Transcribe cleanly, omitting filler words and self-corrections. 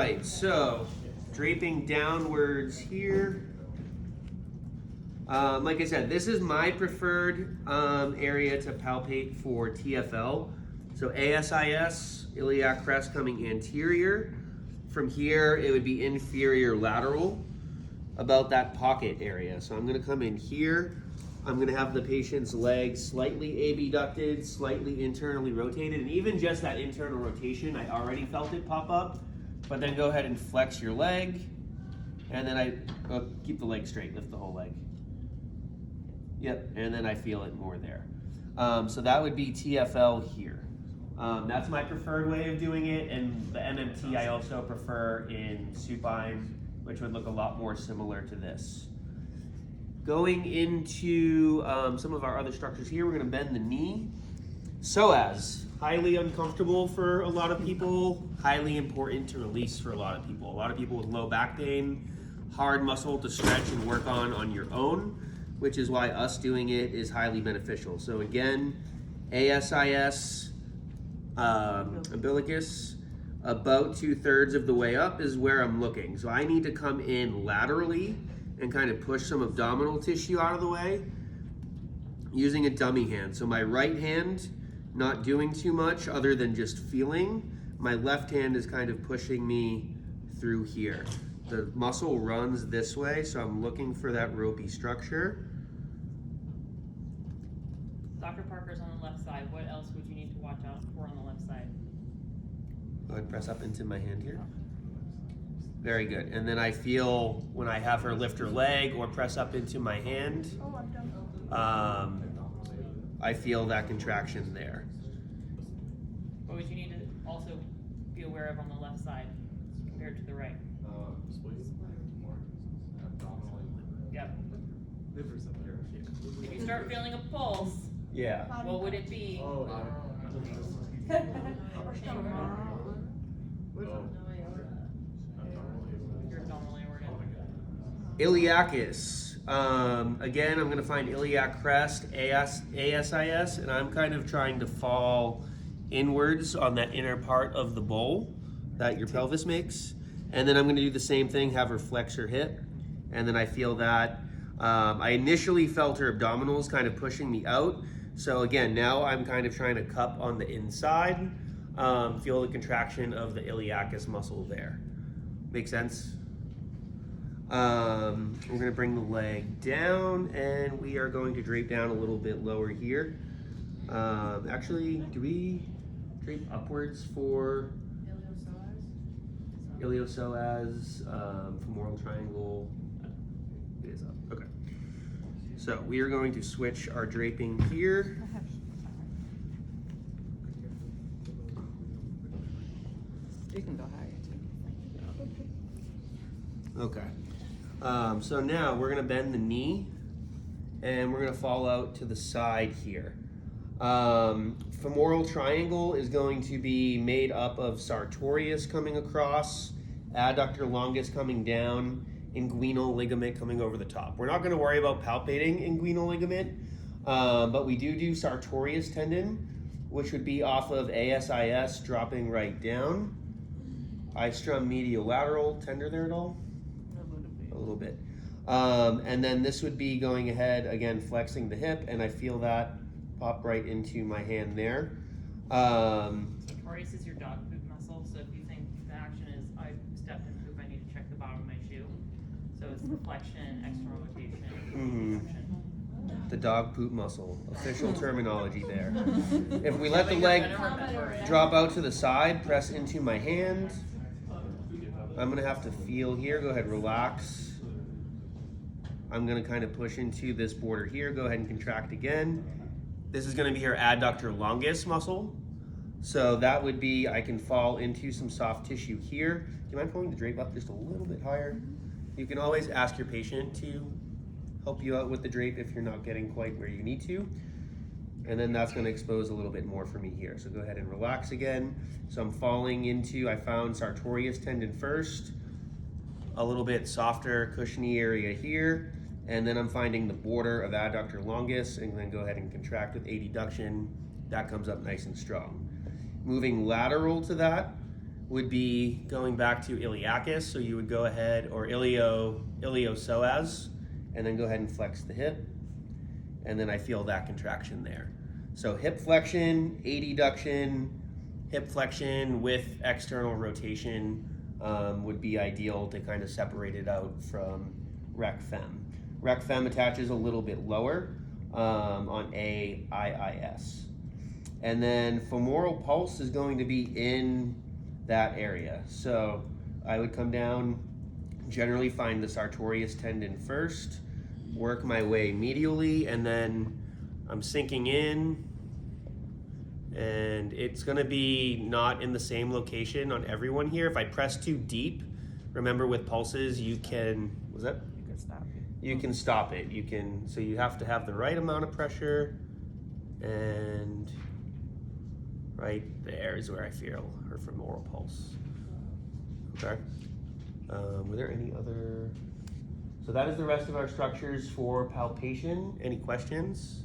right, so draping downwards here. Like I said, this is my preferred area to palpate for TFL. So ASIS, iliac crest coming anterior. From here, it would be inferior lateral, about that pocket area. So I'm gonna come in here. I'm gonna have the patient's legs slightly abducted, slightly internally rotated, and even just that internal rotation, I already felt it pop up. But then go ahead and flex your leg, and then keep the leg straight, lift the whole leg. Yep, and then I feel it more there. So that would be TFL here. That's my preferred way of doing it, and the MMT I also prefer in supine, which would look a lot more similar to this. Going into some of our other structures here, we're gonna bend the knee. Psoas, highly uncomfortable for a lot of people, highly important to release for a lot of people. A lot of people with low back pain, hard muscle to stretch and work on your own, which is why us doing it is highly beneficial. So again, ASIS, umbilicus, about 2/3 of the way up is where I'm looking. So I need to come in laterally and kind of push some abdominal tissue out of the way using a dummy hand. So my right hand, not doing too much other than just feeling. My left hand is kind of pushing me through here. The muscle runs this way, so I'm looking for that ropey structure. Dr. Parker's on the left side. What else would you need to watch out for on the left side? Go ahead and press up into my hand here. Very good. And then I feel when I have her lift her leg or press up into my hand, I feel that contraction there. What would you need to also be aware of on the left side compared to the right? Yep. If you start feeling a pulse, Yeah. what would it be? You're abdominally organ. Iliacus. Again, I'm going to find iliac crest, ASIS, and I'm kind of trying to fall inwards on that inner part of the bowl that your pelvis makes. And then I'm going to do the same thing, have her flex her hip. And then I feel that. I initially felt her abdominals kind of pushing me out. So again, now I'm kind of trying to cup on the inside. Feel the contraction of the iliacus muscle there. Make sense? We're going to bring the leg down, and we are going to drape down a little bit lower here. Actually, do we drape upwards for iliopsoas, femoral triangle? It is up. Okay. So we are going to switch our draping here. You can go higher too. Okay. So now we're going to bend the knee, and we're going to fall out to the side here. Femoral triangle is going to be made up of Sartorius coming across, adductor longus coming down, inguinal ligament coming over the top. We're not going to worry about palpating inguinal ligament, but we do Sartorius tendon, which would be off of ASIS dropping right down. Istrum mediolateral, tender there at all? A little bit. And then this would be going ahead, again, flexing the hip, and I feel that pop right into my hand there. Sartorius is your dog boot muscle, so if you think the action is I stepped in poop, I need to check the bottom of my shoe. So it's deflection, external rotation, flexion. The dog poop muscle, official terminology there. If we let the leg drop out to the side, press into my hand. I'm gonna have to feel here, go ahead, relax. I'm gonna kind of push into this border here, go ahead and contract again. This is gonna be her adductor longus muscle. So that would be, I can fall into some soft tissue here. Do you mind pulling the drape up just a little bit higher? You can always ask your patient to help you out with the drape if you're not getting quite where you need to. And then that's gonna expose a little bit more for me here. So go ahead and relax again. So I'm falling into, I found Sartorius tendon first, a little bit softer, cushiony area here, and then I'm finding the border of adductor longus, and then go ahead and contract with adduction. That comes up nice and strong. Moving lateral to that, would be going back to iliacus, so you would go ahead, or iliopsoas, and then go ahead and flex the hip, and then I feel that contraction there. So hip flexion, adduction, hip flexion with external rotation would be ideal to kind of separate it out from rec fem. Rec fem attaches a little bit lower on AIIS. And then femoral pulse is going to be in that area. So I would come down, generally find the Sartorius tendon first, work my way medially, and then I'm sinking in, and it's gonna be not in the same location on everyone here. If I press too deep, remember with pulses, you can, was that? You can stop it. You can stop it. You can, so you have to have the right amount of pressure, and right there is where I feel her femoral pulse. Okay. Were there any other? So that is the rest of our structures for palpation. Any questions?